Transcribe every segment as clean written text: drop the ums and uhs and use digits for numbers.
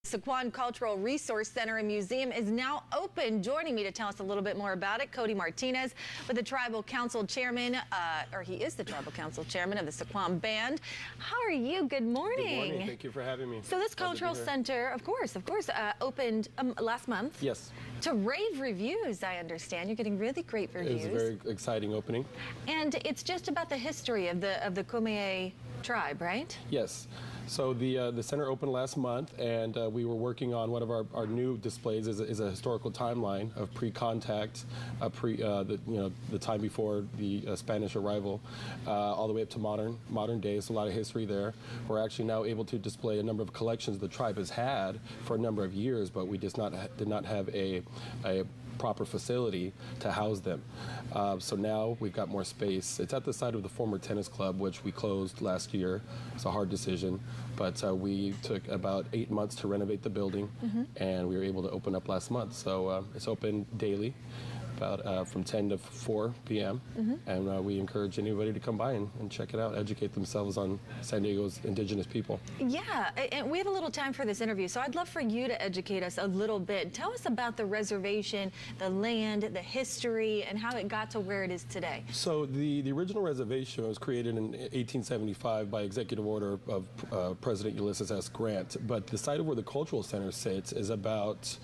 Sycuan Cultural Resource Center and Museum is now open. Joining me to tell us a little bit more about it, Cody Martinez, with the Tribal Council Chairman, or he is the Tribal Council Chairman of the Sycuan Band. How are you? Good morning. Good morning. Thank you for having me. So this cultural center, of course, opened last month. Yes. To rave reviews, I understand. You're getting really great reviews. It was a very exciting opening. And it's just about the history of the Kumeyaay tribe, right? Yes. So the center opened last month, and we were working on one of our new displays is a historical timeline of pre-contact, the time before the Spanish arrival, all the way up to modern day. So a lot of history there. We're actually now able to display a number of collections the tribe has had for a number of years, but we did not have a proper facility to house them. So now we've got more space. It's at the site of the former tennis club, which we closed last year. It's a hard decision, but we took about 8 months to renovate the building, and we were able to open up last month. So it's open daily, about from 10 to 4 p.m. And we encourage anybody to come by and check it out, educate themselves on San Diego's indigenous people. Yeah, and we have a little time for this interview, so I'd love for you to educate us a little bit. Tell us about the reservation, the land, the history, and how it got to where it is today. So the original reservation was created in 1875 by executive order of President Ulysses S. Grant, but the site of where the cultural center sits is about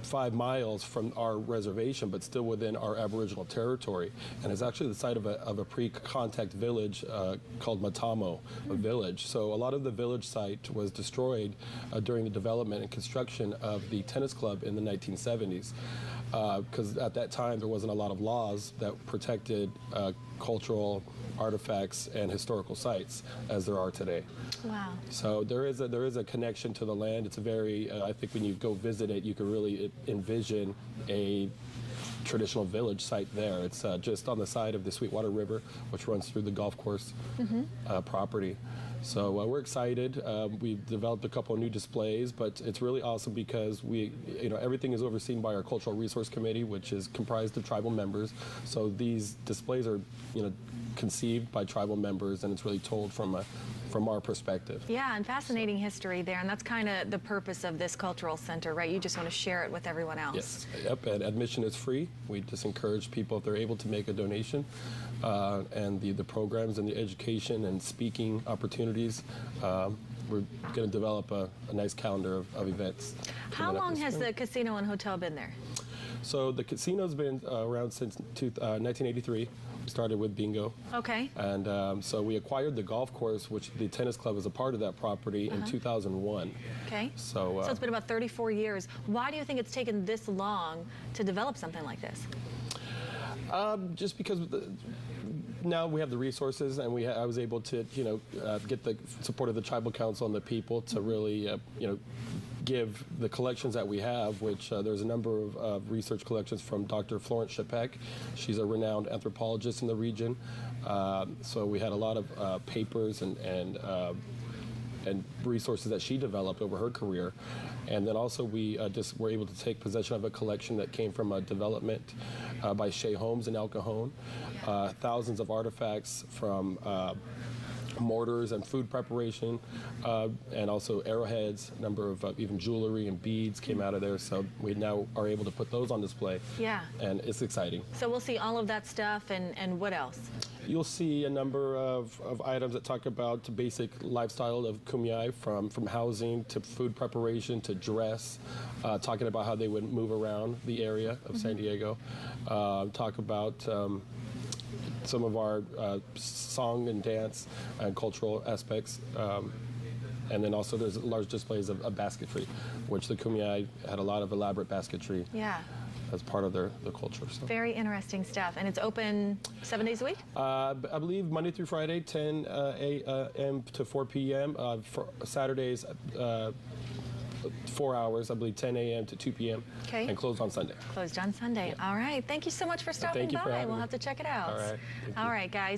5 miles from our reservation, but still within our Aboriginal territory, and it's actually the site of a pre-contact village called Matamo, a village. So a lot of the village site was destroyed during the development and construction of the tennis club in the 1970s, because at that time there wasn't a lot of laws that protected cultural artifacts and historical sites as there are today. Wow. So there is a connection to the land. It's a very, I think when you go visit it, you can really envision a traditional village site there. It's just on the side of the Sweetwater River, which runs through the golf course property. So we're excited. We've developed a couple of new displays, but it's really awesome because everything is overseen by our Cultural Resource Committee, which is comprised of tribal members. So these displays are, conceived by tribal members, and it's really told from our perspective. Yeah, and fascinating history there, and that's kind of the purpose of this cultural center, right? You just want to share it with everyone else. Yes, yep, and admission is free. We just encourage people, if they're able, to make a donation, and the programs and the education and speaking opportunities, we're going to develop a nice calendar of events. How long has the casino and hotel been there? So the casino's been around since 1983. We started with bingo. Okay. And so we acquired the golf course, which the tennis club is a part of that property, in 2001. Okay. So it's been about 34 years. Why do you think it's taken this long to develop something like this? Just because now we have the resources, and I was able to, get the support of the tribal council and the people to really, give the collections that we have, which there's a number of research collections from Dr. Florence Shepek. She's a renowned anthropologist in the region. So we had a lot of papers and resources that she developed over her career. And then also we just were able to take possession of a collection that came from a development by Shea Holmes in El Cajon. Thousands of artifacts from mortars and food preparation, and also arrowheads. A number of even jewelry and beads came out of there, so we now are able to put those on display. Yeah. And it's exciting. So we'll see all of that stuff, and what else? You'll see a number of items that talk about the basic lifestyle of Kumeyaay, from housing to food preparation to dress, talking about how they would move around the area of San Diego, talk about some of our song and dance and cultural aspects. And then also there's large displays of basketry, which the Kumeyaay had a lot of elaborate basketry. Yeah. As part of their culture. So. Very interesting stuff. And it's open 7 days a week? I believe Monday through Friday, 10 a.m. to 4 p.m. For Saturdays, 4 hours, I believe 10 a.m. to 2 p.m. Okay. And closed on Sunday. Closed on Sunday. Yeah. All right. Thank you so much for stopping by. We'll have to check it out. All right. All right, guys.